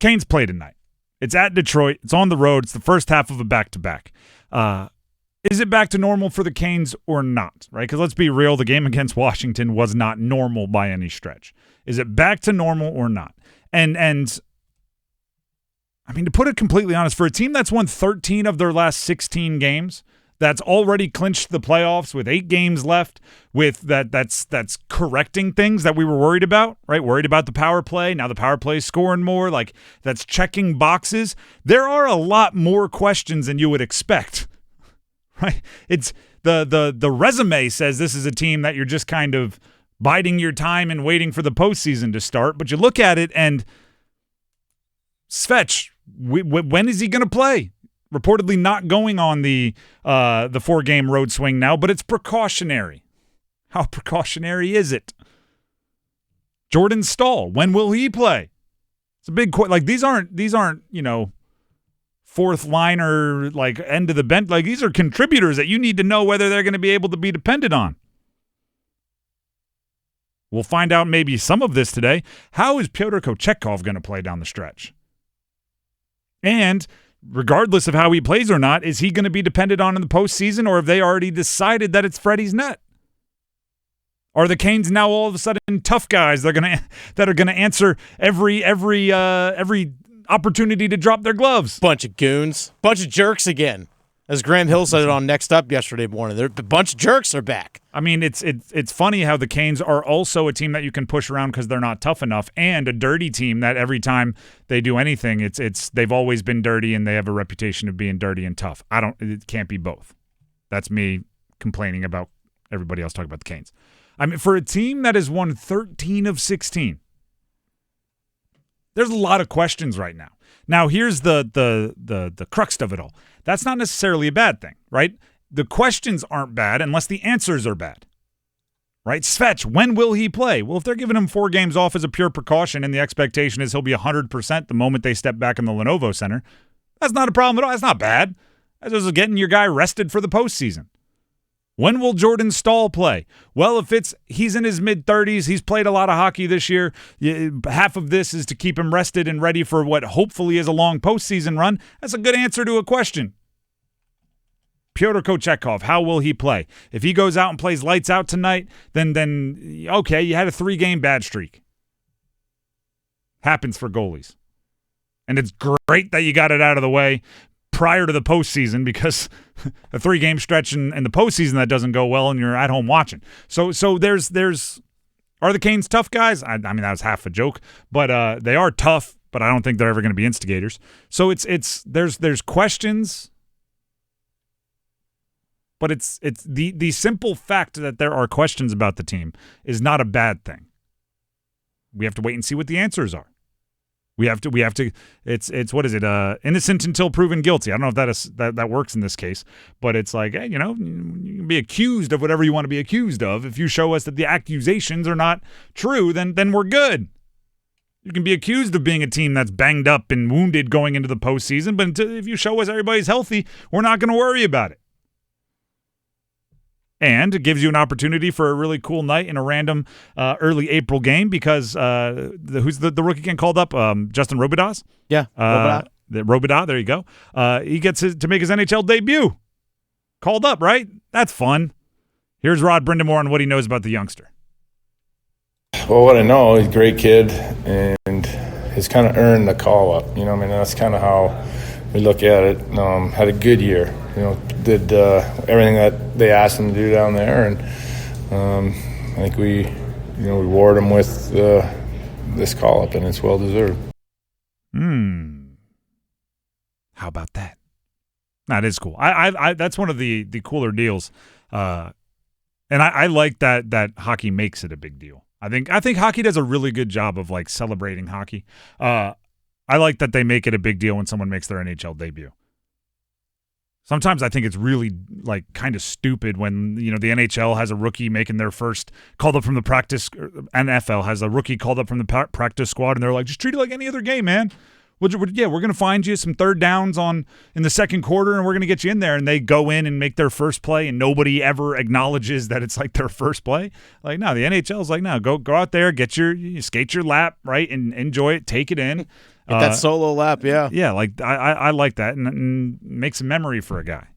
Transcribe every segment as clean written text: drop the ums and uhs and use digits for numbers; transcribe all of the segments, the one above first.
Canes play tonight. It's at Detroit. It's on the road. It's the first half of a back-to-back. Is it back to normal for the Canes or not? Right? Because let's be real, the game against Washington was not normal by any stretch. Is it back to normal or not? And I mean, to put it completely honest, for a team that's won 13 of their last 16 games, that's already clinched the playoffs with 8 games left, with that's correcting things that we were worried about, right? Worried about the power play. Now the power play is scoring more. Like, that's checking boxes. There are a lot more questions than you would expect, right? It's the resume says this is a team that you're just kind of biding your time and waiting for the postseason to start. But you look at it and Svetch, when is he going to play? Reportedly not going on the 4-game road swing now, but it's precautionary. How precautionary is it? Jordan Staal, when will he play? It's a big question. Like, these aren't fourth liner, like, end of the bench. Like, these are contributors that you need to know whether they're going to be able to be depended on. We'll find out maybe some of this today. How is Pyotr Kochetkov going to play down the stretch? And regardless of how he plays or not, is he going to be depended on in the postseason, or have they already decided that it's Freddie's net? Are the Canes now all of a sudden tough guys that are going to answer every opportunity to drop their gloves? Bunch of goons, bunch of jerks again. As Graham Hill said it on Next Up yesterday morning, a bunch of jerks are back. I mean, it's funny how the Canes are also a team that you can push around because they're not tough enough, and a dirty team that every time they do anything, they've always been dirty and they have a reputation of being dirty and tough. It can't be both. That's me complaining about everybody else talking about the Canes. I mean, for a team that has won 13 of 16, there's a lot of questions right now. Now, here's the crux of it all. That's not necessarily a bad thing, right? The questions aren't bad unless the answers are bad, right? Svetch, when will he play? Well, if they're giving him 4 games off as a pure precaution and the expectation is he'll be 100% the moment they step back in the Lenovo Center, that's not a problem at all. That's not bad. That's just getting your guy rested for the postseason. When will Jordan Staal play? Well, if he's in his mid-30s, he's played a lot of hockey this year, half of this is to keep him rested and ready for what hopefully is a long postseason run. That's a good answer to a question. Pyotr Kochetkov, how will he play? If he goes out and plays lights out tonight, then okay, you had a 3-game bad streak. Happens for goalies. And it's great that you got it out of the way prior to the postseason, because a 3-game stretch in the postseason that doesn't go well and you're at home watching. So there's are the Canes tough guys? I mean, that was half a joke, but they are tough, but I don't think they're ever going to be instigators. So there's questions, but it's the simple fact that there are questions about the team is not a bad thing. We have to wait and see what the answers are. We have to. It's what is it? Innocent until proven guilty. I don't know if that works in this case, but it's like, hey, you can be accused of whatever you want to be accused of. If you show us that the accusations are not true, then we're good. You can be accused of being a team that's banged up and wounded going into the postseason, but if you show us everybody's healthy, we're not going to worry about it. And it gives you an opportunity for a really cool night in a random early April game because who's the rookie getting called up? Justin Robbitas? Yeah, Robbitas, there you go. He gets to make his NHL debut. Called up, right? That's fun. Here's Rod Brind'Amour on what he knows about the youngster. Well, what I know, he's a great kid and he's kind of earned the call up. That's kind of how we look at it. Had a good year. Did everything that they asked him to do down there, and I think we reward him with this call-up, and it's well-deserved. How about that? That is cool. I that's one of the cooler deals, and I like that hockey makes it a big deal. I think hockey does a really good job of like celebrating hockey. I like that they make it a big deal when someone makes their NHL debut. Sometimes I think it's really like kind of stupid when, the NHL has a rookie making their first called up from the practice. NFL has a rookie called up from the practice squad, and they're like, just treat it like any other game, man. Yeah, we're going to find you some third downs in the second quarter, and we're going to get you in there. And they go in and make their first play, and nobody ever acknowledges that it's like their first play. Like, no, the NHL's like, no, go out there, skate your lap, right, and enjoy it, take it in. Get that solo lap, yeah. Yeah, like I like that, and makes a memory for a guy,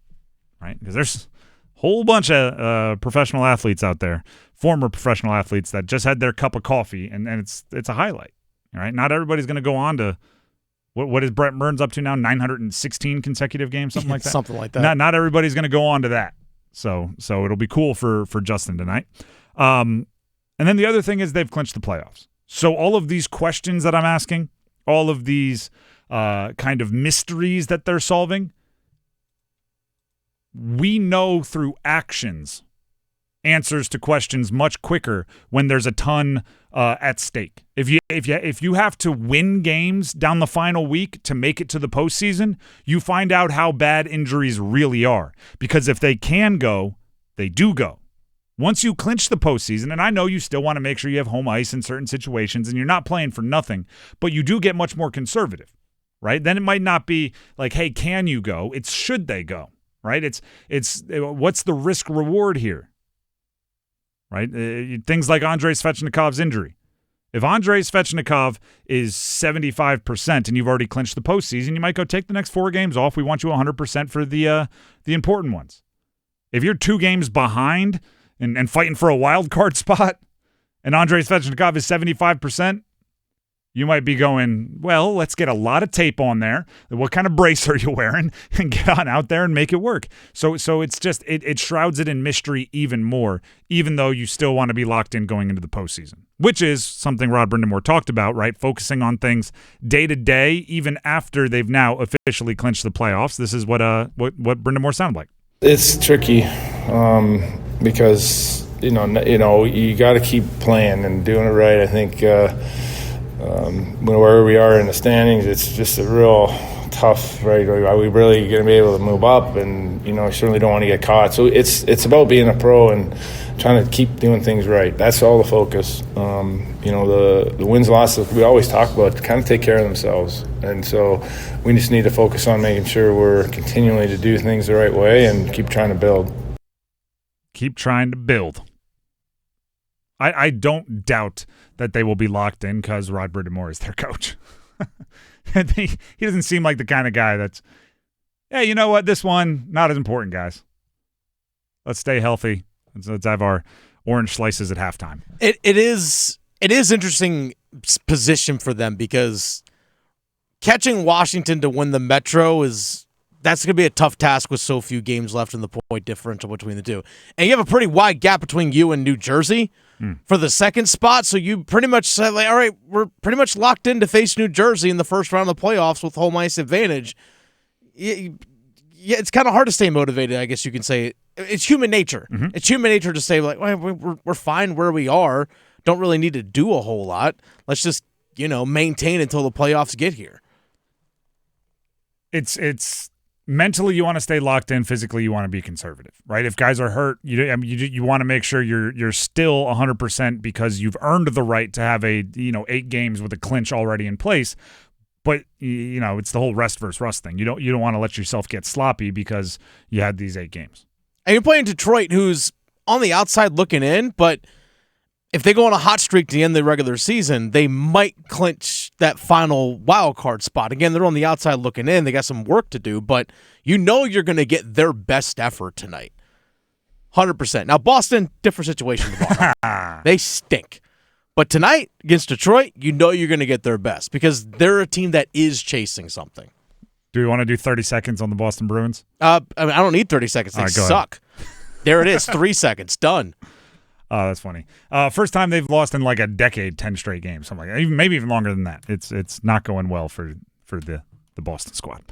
right? Because there's a whole bunch of professional athletes out there, former professional athletes that just had their cup of coffee, and it's a highlight, all right? Not everybody's going to go on to what is Brent Burns up to now? 916 consecutive games, something like that. Something like that. Not everybody's going to go on to that. So it'll be cool for Justin tonight. And then the other thing is they've clinched the playoffs. So all of these questions that I'm asking, all of these kind of mysteries that they're solving, we know through actions answers to questions much quicker when there's a ton at stake. If you have to win games down the final week to make it to the postseason, you find out how bad injuries really are. Because if they can go, they do go. Once you clinch the postseason, and I know you still want to make sure you have home ice in certain situations and you're not playing for nothing, but you do get much more conservative, right? Then it might not be like, hey, can you go? It's should they go, right? It's what's the risk reward here? Right? Things like Andrei Svechnikov's injury. If Andrei Svechnikov is 75% and you've already clinched the postseason, you might go take the next 4 games off. We want you 100% for the important ones. If you're 2 games behind and fighting for a wild card spot and Andrei Svechnikov is 75%, you might be going, well, let's get a lot of tape on there. What kind of brace are you wearing? And get on out there and make it work. So it's just, it shrouds it in mystery even more, even though you still want to be locked in going into the postseason, which is something Rod Brind'Amour talked about, right? Focusing on things day to day, even after they've now officially clinched the playoffs. This is what Brind'Amour sounded like. It's tricky because, you got to keep playing and doing it right. I think, where we are in the standings, it's just a real tough, right? Are we really going to be able to move up? And, certainly don't want to get caught. So it's about being a pro and trying to keep doing things right. That's all the focus. The wins, losses, we always talk about, kind of take care of themselves. And so we just need to focus on making sure we're continuing to do things the right way and keep trying to build. Keep trying to build. I don't doubt that they will be locked in because Rod Brind'Amour is their coach. He doesn't seem like the kind of guy that's, hey, you know what? This one, not as important, guys. Let's stay healthy. Let's have our orange slices at halftime. It is interesting position for them because catching Washington to win the Metro that's going to be a tough task with so few games left in the point differential between the two. And you have a pretty wide gap between you and New Jersey for the second spot, so you pretty much said, like, all right, we're pretty much locked in to face New Jersey in the first round of the playoffs with home ice advantage. Yeah, it's kind of hard to stay motivated, I guess you can say. It's human nature. Mm-hmm. It's human nature to say, like, well, we're fine where we are, don't really need to do a whole lot. Let's just, maintain until the playoffs get here. It's mentally, you want to stay locked in. Physically, you want to be conservative, right? If guys are hurt, you want to make sure you're still 100% because you've earned the right to have 8 games with a clinch already in place. But it's the whole rest versus rust thing. You don't want to let yourself get sloppy because you had these 8 games. And you're playing Detroit, who's on the outside looking in, but if they go on a hot streak to the end of the regular season, they might clinch that final wild card spot. Again, they're on the outside looking in. They got some work to do, but you're going to get their best effort tonight. 100%. Now, Boston, different situation. They stink. But tonight, against Detroit, you're going to get their best because they're a team that is chasing something. Do we want to do 30 seconds on the Boston Bruins? I don't need 30 seconds. They suck. There it is. 3 seconds. Done. Oh, that's funny. First time they've lost in like a decade, 10 straight games, something like that. Maybe even longer than that. It's not going well for the Boston squad.